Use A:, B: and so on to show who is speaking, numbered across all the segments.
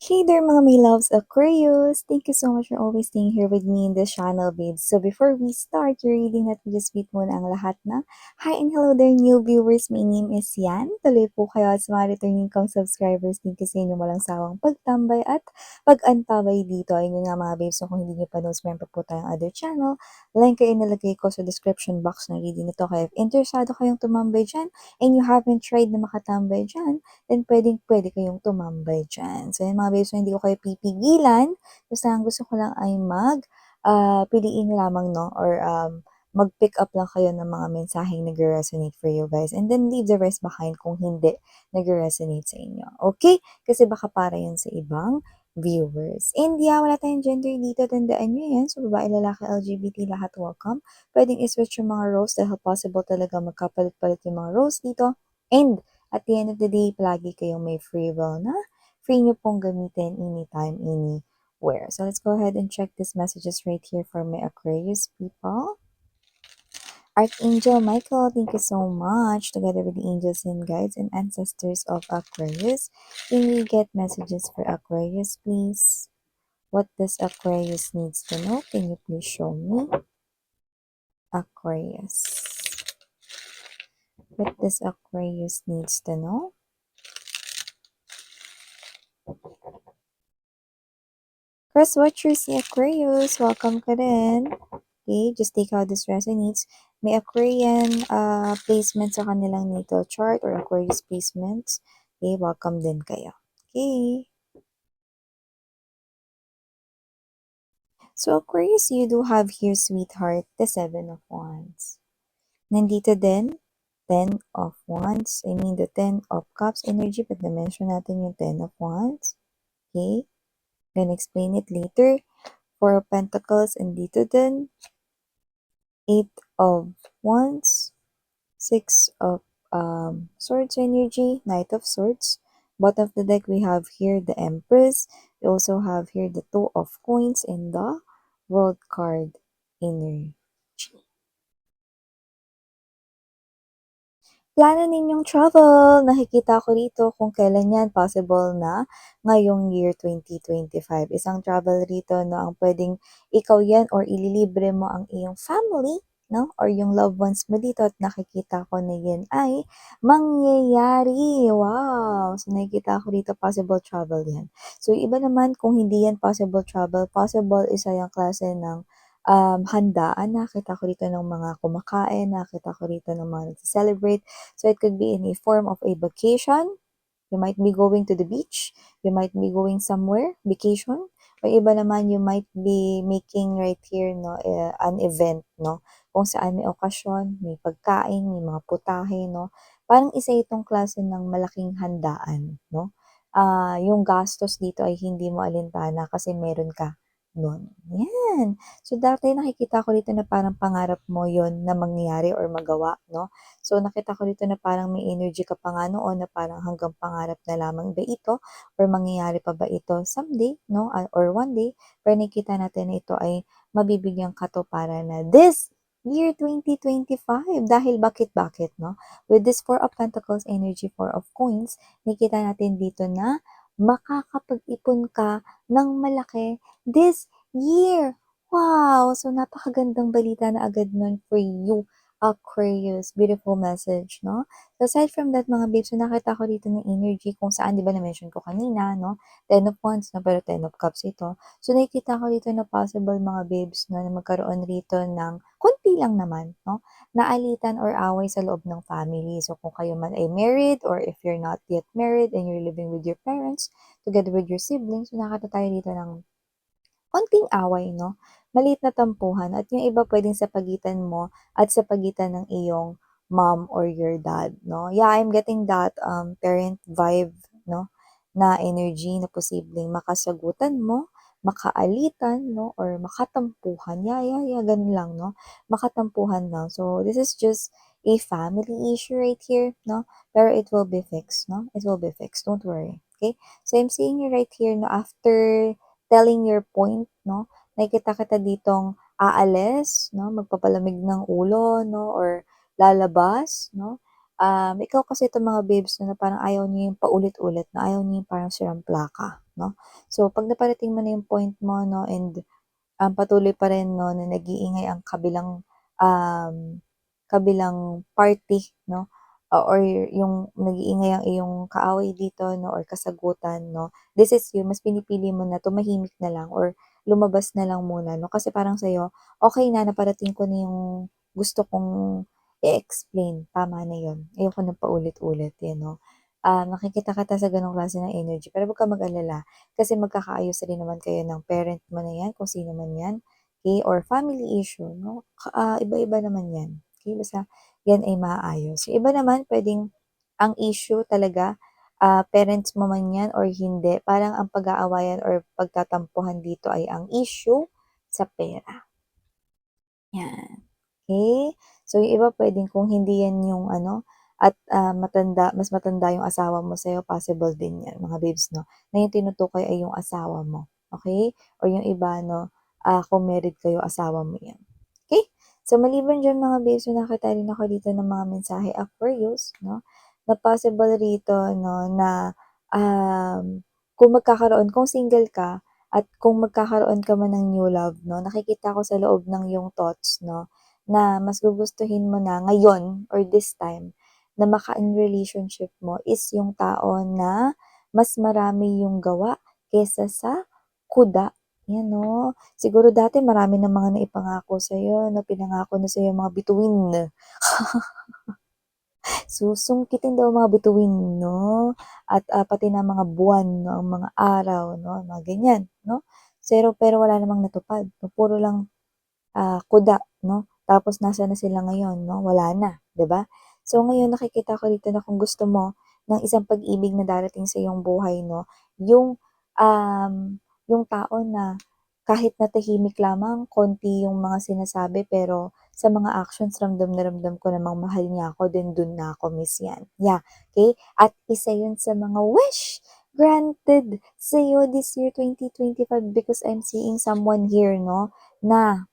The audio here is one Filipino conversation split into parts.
A: Hey there mga my loves Aquarius! Thank you so much for always staying here with me in this channel, babes. So before we start your reading, let me just greet muna ang lahat na hi and hello there new viewers. My name is Yan. Tuloy po kayo at sa mga returning kong subscribers. Thank you sa inyong walang sawang pagtambay at pag-antabay dito. Ayun nga mga babes, so kung hindi niyo pa knows, meron pa po tayong other channel. Link ay inilagay ko sa description box ng reading nito. Kaya if interesado kayong tumambay dyan and you haven't tried na makatambay dyan, then pwedeng-pwede kayong tumambay dyan. So, yun mga babes, so hindi ko kayo pipigilan. Basta ang gusto ko lang ay piliin lamang, no? Or mag-pick up lang kayo ng mga mensaheng nag-resonate for you guys. And then leave the rest behind kung hindi nag-resonate sa inyo. Okay? Kasi baka para yun sa ibang viewers. And yeah, wala tayong gender dito. Tandaan nyo yan. So, babae, lalaki, LGBT, lahat welcome. Pwedeng i-switch yung mga roles dahil possible talaga magkapalit-palit yung mga roles dito. And at the end of the day, palagi kayong may free will na free nyo pong gamitin anytime, anywhere. So let's go ahead and check these messages right here for my Aquarius people. Archangel Michael, thank you so much. Together with the angels and guides and ancestors of Aquarius, can we get messages for Aquarius, please? What does Aquarius needs to know? Can you please show me? Aquarius. What does Aquarius needs to know? Cross Watchers si Aquarius, welcome ka din. Okay, just take how this resonates. May Aquarian placement sa kanilang natal chart or Aquarius placements. Okay, welcome din kayo. Okay. So Aquarius, you do have here, sweetheart, the 7 of Wands. Nandito din, 10 of Wands. I mean the 10 of Cups energy, but na-mention natin yung 10 of Wands. Okay. Gonna explain it later. 4 of Pentacles, and dito din, 8 of Wands, 6 of Swords energy, Knight of Swords. Bottom of the deck, we have here the Empress. We also have here the 2 of Coins and the World card energy. Plano ninyong travel. Nakikita ko rito kung kailan yan possible na ngayong year 2025. Isang travel rito na ang pwedeng ikaw yan or ililibre mo ang iyong family, no? Or yung loved ones mo dito at nakikita ko na yan ay mangyayari. Wow! So nakikita ko rito possible travel yan. So iba naman kung hindi yan possible travel, possible isa yung klase ng handaan. Nakita ko rito ng mga kumakain, nakita ko rito ng mga nag-celebrate. So it could be in a form of a vacation. You might be going to the beach. You might be going somewhere, vacation. Or iba naman, you might be making right here, no, an event, no? Kung saan may okasyon, may pagkain, may mga putahe, no? Parang isa itong klase ng malaking handaan, no? Yung gastos dito ay hindi mo alintana kasi meron ka nun. Yan. So, dati nakikita ko dito na parang pangarap mo yon na mangyari or magawa, no? So, nakita ko dito na parang may energy ka pa nga noon na parang hanggang pangarap na lamang ba ito or mangyayari pa ba ito someday, no? Or one day, pero nakita natin na ito ay mabibigyan ka to para na this year 2025. Dahil bakit, no? With this 4 of Pentacles energy, 4 of Coins, nakita natin dito na makakapag-ipon ka ng malaki this year. Wow! So, napakagandang balita na agad nun for you, Aquarius. Beautiful message, no? So, aside from that, mga babes, so nakita ko dito ng energy kung saan, di ba na-mention ko kanina, no? 10 of Wands, no? Pero 10 of Cups ito. So, nakikita ko dito na possible, mga babes, no? Na magkaroon rito ng konti lang naman, no? Naalitan or away sa loob ng family. So, kung kayo man ay married or if you're not yet married and you're living with your parents, together with your siblings, so nakita tayo dito ng konting away, no? Maliit na tampuhan at yung iba pwedeng sa pagitan mo at sa pagitan ng iyong mom or your dad, no? Yeah, I'm getting that parent vibe, no? Na energy na posibleng makasagutan mo, makaalitan, no? Or makatampuhan. Yeah, ganun lang, no? Makatampuhan lang. So, this is just a family issue right here, no? Pero it will be fixed, no? It will be fixed. Don't worry, okay? So, I'm seeing you right here, no? After telling your point, no? Nakikita kita ditong aalis, no? Magpapalamig ng ulo, no? Or lalabas, no? Ikaw kasi itong mga babes, no? Na parang ayaw niyo yung paulit-ulit, na ayaw niyo yung parang sirang plaka, 'no? So 'pag naparating mo na yung point mo 'no and patuloy pa rin 'no na nag-iingay ang kabilang party 'no, or yung nag-iingay ang iyong kaaway dito 'no or kasagutan 'no, this is you, mas pinipili mo na tumahimik na lang or lumabas na lang muna 'no, kasi parang sa'yo, okey na naparating ko na yung gusto kong i-explain, tama na yun, ayoko ng paulit-ulit, 'yan 'no. Nakikita kita sa gano'ng klase ng energy pero 'wag kang mag-alala kasi magkakaayos rin naman kayo ng parent mo na 'yan, kung sino man 'yan, okey, or family issue 'no, iba-iba naman 'yan, okey, basta 'yan ay maaayos. Yung iba naman puwedeng ang issue talaga, parents mo man 'yan or hindi, parang ang pag-aawayan or pagtatampuhan dito ay ang issue sa pera, 'yan. Okay. So, yung iba puwedeng kung hindi yan yung ano at, mas matanda yung asawa mo sa'yo, possible din yan mga babes 'no, na yung tinutukoy ay yung asawa mo, okay. Or yung iba 'no, kung married kayo, asawa mo yan, okay. So, maliban diyan mga babes, may nakita rin ako dito ng mga mensahe Aquarius 'no, na possible rito 'no na, kung single ka at kung magkakaroon ka man ng new love 'no, nakikita ko sa loob ng iyong thoughts 'no, na mas gugustuhin mo na ngayon or this time na maka-end relationship mo is yung tao na mas marami yung gawa kaysa sa kuda, 'yan 'no. Siguro dati marami ng mga naipangako sa'yo 'no, pinangako na sa'yo yung mga bituin. Susungkitin daw mga bituin 'no, at, pati na mga buwan 'no, ang mga araw 'no, mga ganyan 'no. Pero wala namang natupad, puro lang kuda 'no, tapos nasaan na sila ngayon 'no, wala na, 'di ba? So ngayon nakikita ko dito na kung gusto mo ng isang pag-ibig na darating sa iyong buhay 'no, yung, yung tao na kahit na tahimik lamang, konti yung mga sinasabi pero sa mga actions ramdam na ramdam ko namang mahal niya ako, then dun na ako miss yan. Yeah, okay. At isa yun sa mga wish granted sa'yo this year 2025 because I'm seeing someone here 'no, na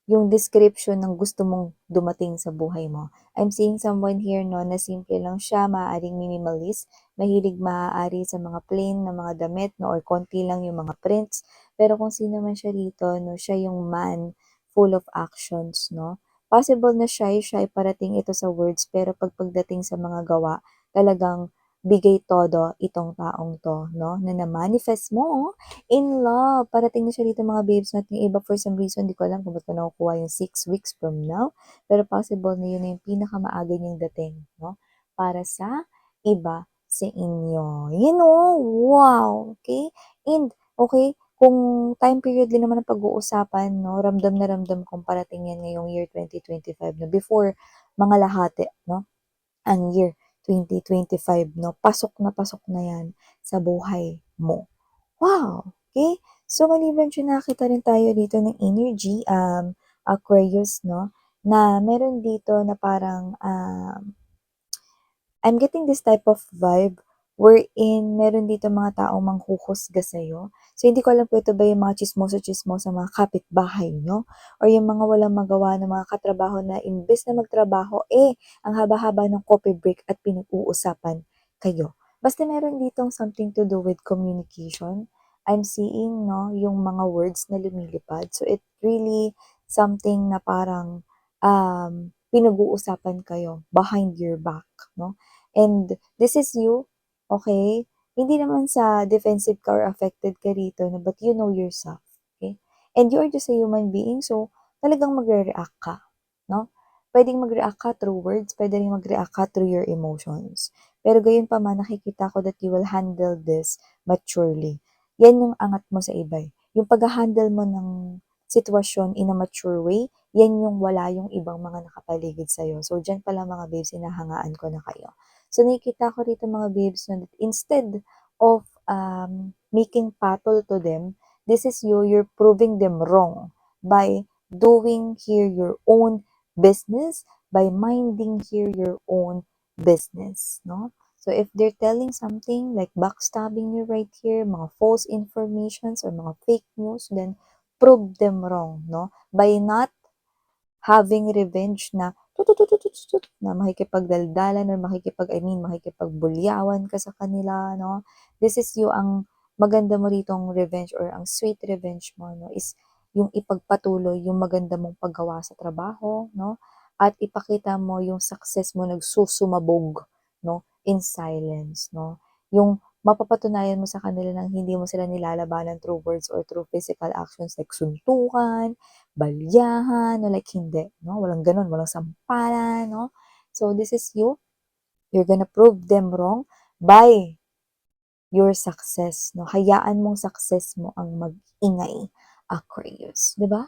A: yung description ng gusto mong dumating sa buhay mo. I'm seeing someone here 'no, na simple lang siya, maaaring minimalist, mahilig maaari sa mga plain na mga damit 'no, or konti lang yung mga prints. Pero kung sino man siya rito 'no, siya yung man full of actions 'no. Possible na shy parating ito sa words, pero pagdating sa mga gawa, talagang bigay todo itong taong 'to 'no, na na-manifest mo in love. Parating na siya dito mga babes 'no, at yung iba for some reason, di ko alam kung ba't ko nakukuha yung 6 weeks from now, pero possible na yun na yung pinakamaaga niyang dating 'no, para sa iba sa inyo. You know, wow, okay. And okay, kung time period din naman ang pag-uusapan 'no, ramdam na ramdam kong parating yan ngayong year 2025 na before mga lahati 'no, ang year 2025 'no, pasok na yan sa buhay mo. Wow! Okay. So, maliban diyan nakakita rin tayo dito ng energy, Aquarius 'no, na meron dito na parang, I'm getting this type of vibe wherein meron dito mga taong manghuhusga sa'yo. So, hindi ko alam kung ito ba yung mga tsismoso-tsismosa mga kapitbahay niyo or yung mga walang magawa na mga katrabaho na imbes na magtrabaho, ang haba-haba ng coffee break at pinag-uusapan kayo. Basta meron ditong something to do with communication. I'm seeing 'no, yung mga words na lumilipad. So, it really something na parang, pinag-uusapan kayo behind your back 'no. And this is you, okay? Hindi naman sa defensive ka or affected ka rito na but you know yourself, okay? And you are just a human being, so talagang magre-react ka, 'no? Puwedeng mag-react ka through words, puwede ring mag-react ka through your emotions. Pero gayunpaman nakikita ko that you will handle this maturely. Yan yung angat mo sa iba, yung pagha-handle mo ng sitwasyon in a mature way, yan yung wala yung ibang mga nakapaligid sa'yo. So diyan pala mga babes, hinahangaan ko na kayo. So nakikita ko rito mga babes na instead of, making patol to them, this is you, you're proving them wrong by doing here your own business, by minding here your own business, no? So if they're telling something like backstabbing you right here, mga false informations or mga fake news, then prove them wrong, no? By not having revenge na tutututututut na makikipagdaldalan or makikipagbulyawan ka sa kanila, 'no? This is you ang maganda mo ritong revenge or ang sweet revenge mo, 'no, is yung ipagpatuloy yung maganda mong paggawa sa trabaho, 'no, at ipakita mo yung success mo nagsusumabog, 'no, in silence, 'no. Yung mapapatunayan mo sa kanila ng hindi mo sila nilalabanan through words or through physical actions like suntukan, balyahan, no, like hindi, 'no, walang gano'n, walang sampalan, 'no. So this is you, you're gonna prove them wrong by your success, 'no. Hayaan mong success mo ang mag-ingay, Aquarius, 'di ba?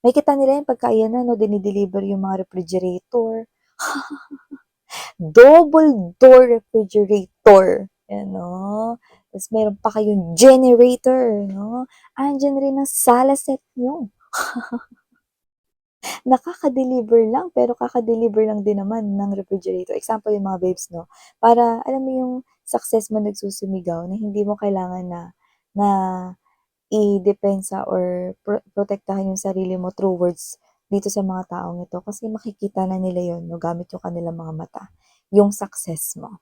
A: Makikita nila 'yan pagka ayan na 'no, dine-deliver yung mga refrigerator, double door refrigerator, 'yan 'no. Ta's meron pa kayong generator, 'no. Andiyan rin ang sala set niyo. Nakaka-deliver lang, pero kaka-deliver lang din naman ng refrigerator. Example yung mga babes 'no, para alam mo yung success mo nagsusumigaw na hindi mo kailangan na na idepensa or protektahan yung sarili mo through words dito sa mga taong ito kasi makikita na nila yon 'no, gamit yung kanilang mga mata, yung success mo.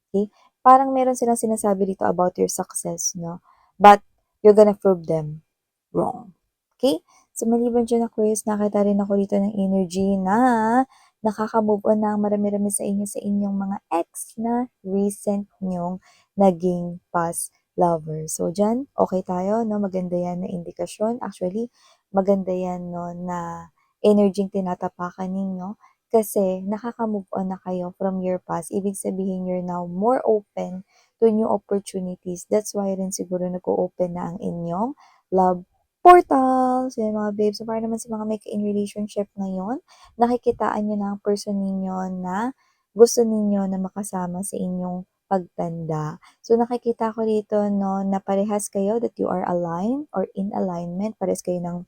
A: Okay? Parang meron silang sinasabi dito about your success 'no, but you're gonna prove them wrong. Okay? So, maliban diyan, Aquarius, nakita rin ako dito ng energy na nakaka-move on na ang marami-rami sa inyo sa inyong mga ex na recent nyong naging past lover. So, diyan, okay tayo, no? Maganda yan na indikasyon. Actually, maganda yan, no, na energy tinatapakan ninyo kasi nakaka-move on na kayo from your past. Ibig sabihin, you're now more open to new opportunities. That's why rin siguro nag-o-open na ang inyong love portals, yan mga babes. So, para naman sa mga may in relationship ngayon, nakikitaan niyo na ang person ninyo na gusto ninyo na makasama sa inyong pagtanda. So, nakikita ko dito, no, na parehas kayo that you are aligned or in alignment. Parehas kayo ng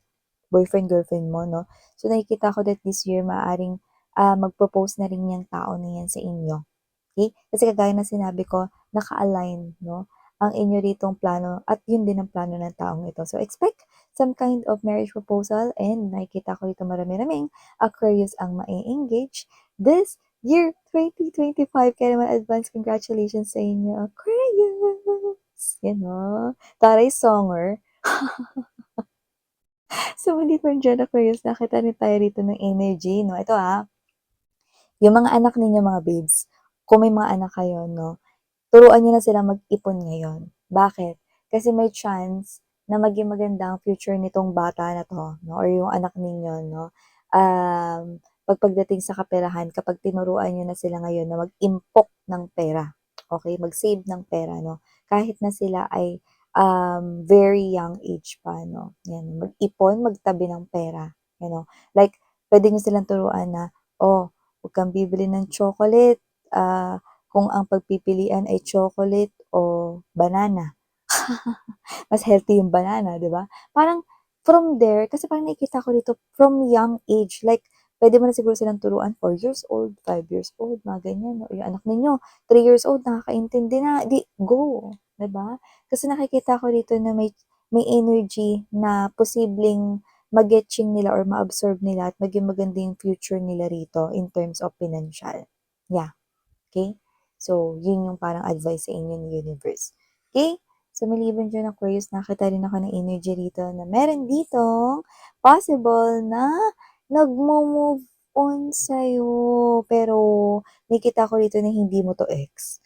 A: boyfriend, girlfriend mo, no? So, nakikita ko that this year, maaring mag-propose na rin yung tao na yan sa inyo. Okay? Kasi kagaya ng sinabi ko, naka-align, no, ang inyo ritong plano at yun din ang plano ng taong ito. So, expect some kind of marriage proposal and nakikita ko dito marami-raming Aquarius ang ma-engage this year 2025. Kaya naman advance congratulations sa inyo, Aquarius! Yan o. Taray songer. So, maliban dyan, Aquarius, nakita rin tayo rito ng energy, no? Ito yung mga anak ninyo, mga babes, kung may mga anak kayo, no, turuan niyo na silang mag-ipon ngayon. Bakit? Kasi may chance na maging maganda ang future nitong bata na 'to 'no, or yung anak ninyo 'no. Pagdating sa kaperahan kapag tinuruan niyo na sila ngayon na mag-impok ng pera, okey, mag-save ng pera 'no, kahit na sila ay, very young age pa 'no, 'yan. Mag-ipon, magtabi ng pera, you know. Like puwede niyo silang turuan na, "Oh, 'wag kang bibili ng chocolate, kung ang pagpipilian ay chocolate o banana." Mas healthy yung banana, 'di ba? Parang from there, kasi parang nakikita ko dito from young age, like puwede mo na siguro silang turuan 4 years old, 5 years old, mga ganyan. O yung anak ninyo 3 years old nakakaintindi na, 'di go, 'di ba? Kasi nakikita ko dito na may energy na posibleng ma-getching nila or ma-absorb nila at maging maganda yung future nila rito in terms of financial. Yeah. Okay? So, yun yung parang advice sa inyo ni universe. Okay? So, maliban diyan, Aquarius, nakita rin ako ng energy rito na meron ditong possible na nagmo-move on sa'yo. Pero, nakikita ko rito na hindi mo to ex.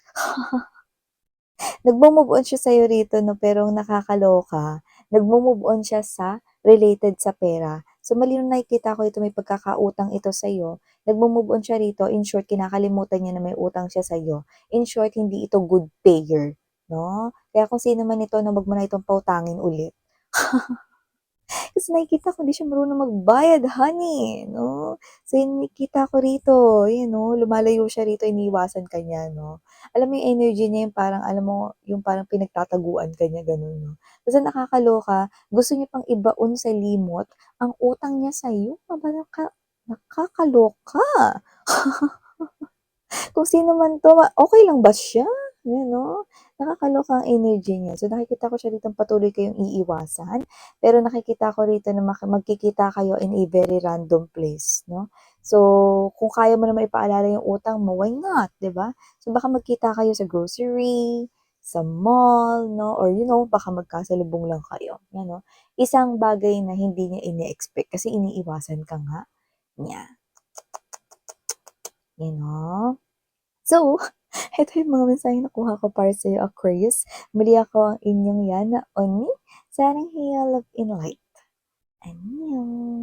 A: Nagmo-move on siya sa'yo rito 'no, pero ang nakakaloka, nagmo-move on siya sa related sa pera. So, mali yung nakikita ko ito, may pagkakautang ito sa'yo, nagmo-move on siya rito, in short kinakalimutan niya na may utang siya sa'yo. In short, hindi ito good payer, 'no? Kaya kung sino man ito na 'wag mo na itong pautangin ulit. Kasi nakikita ko hindi siya marunong magbayad, honey, 'no? So, yun nakikita ko rito, yun 'no, lumalayo siya rito, iniiwasan ka niya, 'no? Alam mo yung energy niya yung parang alam mo, yung parang pinagtataguan ka niya, gano'n, 'no? Ta's ang nakakaloka, gusto niya pang ibaon sa limot ang utang niya sa'yo, aba nakakaloka. Kung sino man 'to, okey lang ba siya? Ayan 'no, nakakaloka ang energy niya. So, nakikita ko siya ditong patuloy kayong iiwasan, pero nakikita ko rito na magkikita kayo in a very random place 'no. So, kung kaya mo naman ipaalala yung utang mo, why not, 'di ba? So, baka magkita kayo sa grocery, sa mall, 'no, or baka magkasalubong lang kayo, ano. Isang bagay na hindi niya ini-expect kasi iniiwasan ka nga niya, you know? So, eto yung mga mensaheng nakuha ko para sa'yo, Aquarius. Muli ako ang inyong Yana Oni, sarang heal love in light. Annyeong!